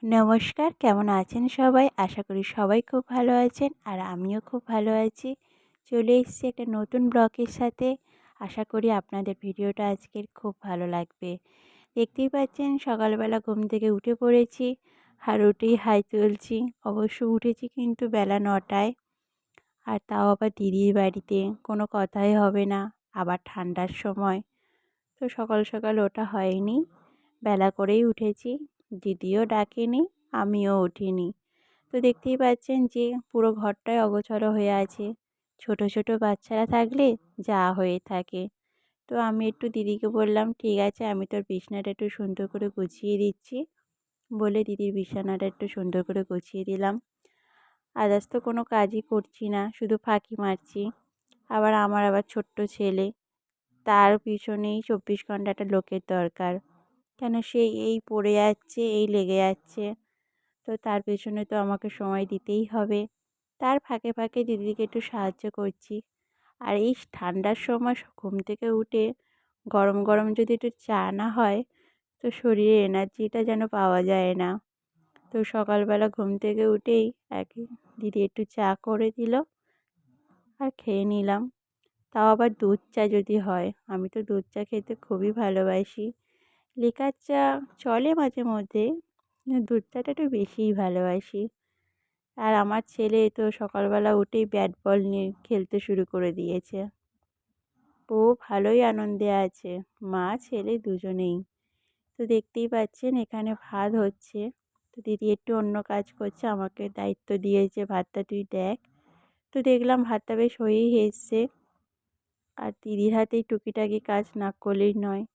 নমস্কার, কেমন আছেন সবাই? আশা করি সবাই খুব ভালো আছেন আর আমিও খুব ভালো আছি। চলে এসেছি একটা নতুন ব্লগের সাথে। আশা করি আপনাদের ভিডিওটা আজকের খুব ভালো লাগবে। দেখতেই পাচ্ছেন সকালবেলা ঘুম থেকে উঠে পড়েছি আর উঠেই হাই তুলছি। অবশ্য উঠেছি কিন্তু বেলা ৯টায়। আর তাও আবার দিদির বাড়িতে, কোনো কথাই হবে না, আবার ঠান্ডার সময়। তো সকাল সকাল ওঠা হয়নি, বেলা করেই উঠেছি। দিদিও ডাকেনি, আমিও উঠিনি। তো দেখতেই পাচ্ছেন যে পুরো ঘরটাই অগোছালো হয়ে আছে। ছোট ছোট বাচ্চারা থাকলে যা হয়ে থাকে। তো আমি একটু দিদিকে বললাম, ঠিক আছে আমি তোর বিছানাটা একটু সুন্দর করে গুছিয়ে দিচ্ছি। বলে দিদির বিছানাটা একটু সুন্দর করে গুছিয়ে দিলাম। আদার্স তো কোনো কাজই করছি না, শুধু ফাঁকি মারছি। আমার ছোট্ট ছেলে, তার পিছনেই 24 ঘন্টা একটা লোকের দরকার। কেন সে এই পড়ে যাচ্ছে, এই লেগে যাচ্ছে। তো তার পেছনে তো আমাকে সময় দিতেই হবে। তার ফাঁকে ফাঁকে দিদিকে একটু সাহায্য করছি। আর এই ঠান্ডার সময় ঘুম থেকে উঠে গরম গরম যদি একটু চা না হয়, তো শরীরে এনার্জিটা যেন পাওয়া যায় না। তো সকালবেলা ঘুম থেকে উঠেই দিদি একটু চা করে দিল আর খেয়ে নিলাম। তাও আবার দুধ চা যদি হয়, আমি তো দুধ চা খেতে খুবই ভালোবাসি। লিকার চা চলে মাঝে মধ্যে, কিন্তু দুধ চাটা একটু বেশিই ভালোবাসি। আর আমার ছেলে তো সকালবেলা উঠেই ব্যাট বল নিয়ে খেলতে শুরু করে দিয়েছে। ও ভালোই আনন্দে আছে, মা ছেলে দুজনেই। তো দেখতেই পাচ্ছেন এখানে ভাত হচ্ছে। তো দিদি একটু অন্য কাজ করছে, আমাকে দায়িত্ব দিয়েছে ভাতটা তুই দেখ। তো দেখলাম ভাতটা বেশ হয়েই এসছে। আর দিদির হাতেই টুকিটাকি কাজ না করলেই নয়।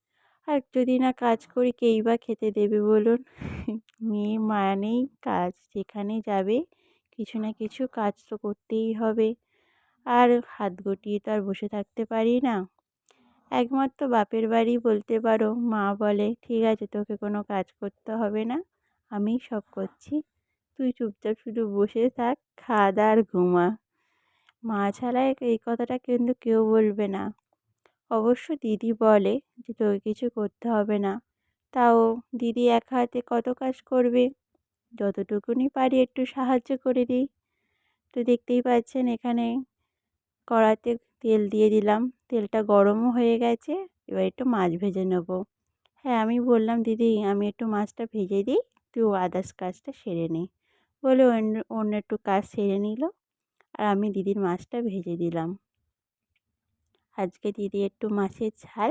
আর যদি না কাজ করি কেই বা খেতে দেবে বলুন? মেয়ে মানেই কাজ, যেখানে যাবে কিছু না কিছু কাজ তো করতেই হবে। আর হাত গুটিয়ে তো আর বসে থাকতে পারি না। একমাত্র বাপের বাড়ি বলতে পারো, মা বলে ঠিক আছে তোকে কোনো কাজ করতে হবে না, আমিই সব করছি, তুই চুপচাপ শুধু বসে থাক, খাওয়া দাওয়া আর ঘুমা। মা ছাড়া এই কথাটা কিন্তু কেউ বলবে না। অবশ্য দিদি বলে যে তোকে কিছু করতে হবে না। তাও দিদি একা হাতে কত কাজ করবে, যতটুকুনি পারি একটু সাহায্য করে দিই। তো দেখতেই পাচ্ছেন এখানে কড়াতে তেল দিয়ে দিলাম, তেলটা গরমও হয়ে গেছে। এবার একটু মাছ ভেজে নেব। হ্যাঁ, আমি বললাম দিদি আমি একটু মাছটা ভেজে দিই, তুই আদার্স কাজটা সেরে নে। বলে অন্য অন্য একটু কাজ সেরে নিল আর আমি দিদির মাছটা ভেজে দিলাম। আজকে দিদি একটু মাছের ঝাল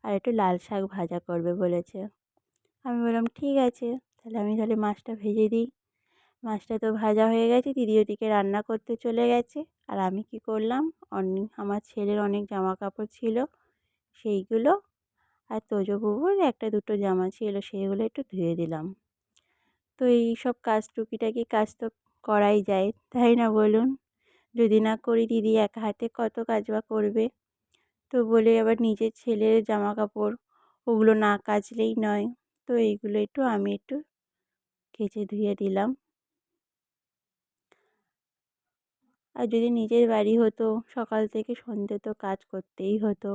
আর একটু লাল শাক ভাজা করবে বলেছে। আমি বললাম ঠিক আছে, তাহলে মাছটা ভেজে দিই। মাছটা তো ভাজা হয়ে গেছে, দিদি ওদিকে রান্না করতে চলে গেছে। আর আমি কি করলাম, আমার ছেলের অনেক জামা কাপড় ছিল, সেইগুলো আর তোজো বুবুর একটা দুটো জামা ছিল, সেইগুলো একটু ধুয়ে দিলাম। তো এই সব কাজ টুকিটাকি কাজ তো করাই যায়, তাই না বলুন? যদি না করি দিদি একা হাতে কত কাজ বা করবে। তো বলে আবার নিজের ছেলের জামা কাপড়, ওগুলো না কাচলেই নয়। তো এইগুলো একটু আমি একটু কেচে ধুয়ে দিলাম। আর যদি নিজের বাড়ি হতো, সকাল থেকে সন্ধে তো কাজ করতেই হতো।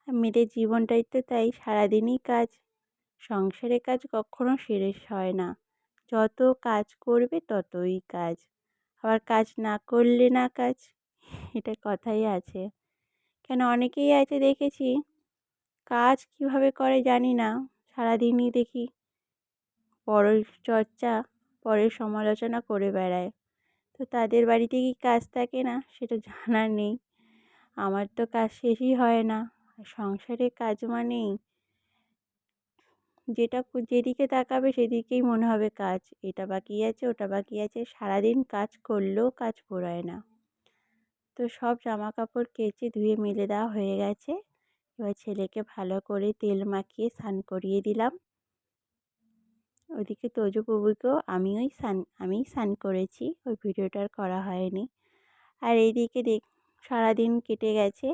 আর মেয়েদের জীবনটাই তো তাই, সারাদিনই কাজ। সংসারের কাজ কখনো শেষ হয় না, যত কাজ করবে ততই কাজ। আবার কাজ না করলে না কাজ, এটা কথাই আছে। কেন অনেকেই আছে দেখেছি, কাজ কিভাবে করে জানি না, সারাদিনই দেখি পরের চর্চা, পরের সমালোচনা করে বেড়ায়। তো তাদের বাড়িতে কি কাজ থাকে না সেটা জানার নেই। আমার তো কাজ শেষই হয় না। আর সংসারের কাজ মানেই যেদিকে তাকাবে সেদিকেই মনে হবে কাজ, এটা বাকি আছে ওটা বাকি আছে, সারাদিন কাজ করলেও কাজ ফুরায় না। তো সব জামা কাপড় কেচে ধুয়ে মেলে দেওয়া হয়ে গেছে। এবার ছেলেকে ভালো করে তেল মাখিয়ে স্নান করিয়ে দিলাম। ওদিকে তোজো বুবুকেও আমিই স্নান করেছি, ওই ভিডিওটা আর করা হয়নি। আর এইদিকে সারাদিন কেটে গেছে,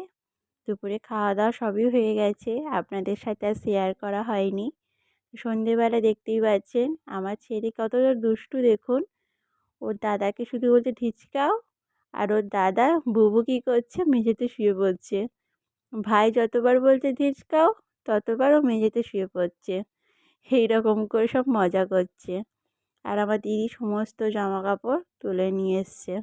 দুপুরে খাওয়া দাওয়া সবই হয়ে গেছে, আপনাদের সাথে আর শেয়ার করা হয়নি। সন্ধেবেলা দেখতেই পাচ্ছেন আমার ছেলে কতটা দুষ্টু দেখুন। ওর দাদাকে শুধু বলছে ঢিচকাও, আর ওর দাদা বুবু কী করছে, মেঝেতে শুয়ে পড়ছে। ভাই যতবার বলছে ঢিচকাও, ততবার ও মেঝেতে শুয়ে পড়ছে। এই রকম করে সব মজা করছে। আর আমার দিদি সমস্ত জামা কাপড় তুলে নিয়ে এসছে।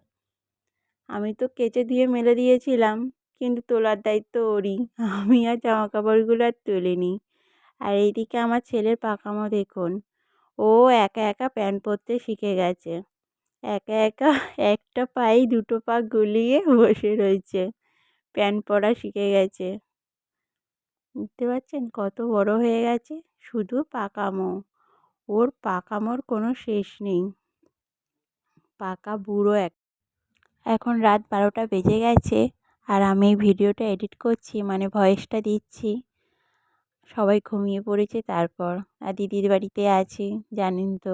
আমি তো কেচে ধুয়ে মেলে দিয়েছিলাম, কিন্তু তোলার দায়িত্ব ওরই। আমি আর জামা কাপড়গুলো আর তুলিনি। আর এইদিকে আমার ছেলের পাকামো দেখুন, ও একা একা প্যান্ট পরতে শিখে গেছে। একা একা একটা পায়ে দুটো পা গুলিয়ে বসে রয়েছে, প্যান্ট পরা শিখে গেছে। বুঝতে পারছেন কত বড় হয়ে গেছে, শুধু পাকামো। ওর পাকামোর কোনো শেষ নেই, পাকা বুড়ো এখন রাত 12টা বেজে গেছে, আর আমি এই ভিডিওটা এডিট করছি, মানে ভয়েসটা দিচ্ছি। সবাই ঘুমিয়ে পড়েছে তারপর, আর দিদির বাড়িতে আছি জানেন তো।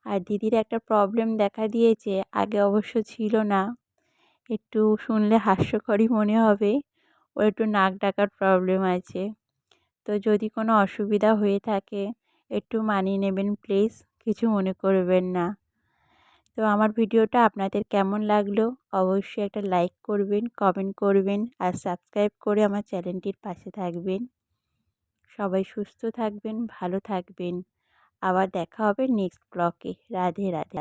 আর দিদির একটা প্রবলেম দেখা দিয়েছে, আগে অবশ্য ছিল না। একটু শুনলে হাস্যকরই মনে হবে, ওর একটু নাক ডাকার প্রবলেম আছে। তো যদি কোনো অসুবিধা হয়ে থাকে একটু মানিয়ে নেবেন প্লিজ, কিছু মনে করবেন না। তো আমার ভিডিওটা আপনাদের কেমন লাগলো অবশ্যই একটা লাইক করবেন, কমেন্ট করবেন, আর সাবস্ক্রাইব করে আমার চ্যানেলটির পাশে থাকবেন। সবাই সুস্থ থাকবেন, ভালো থাকবেন। আবার দেখা হবে নেক্সট ব্লগে। রাধে রাধে।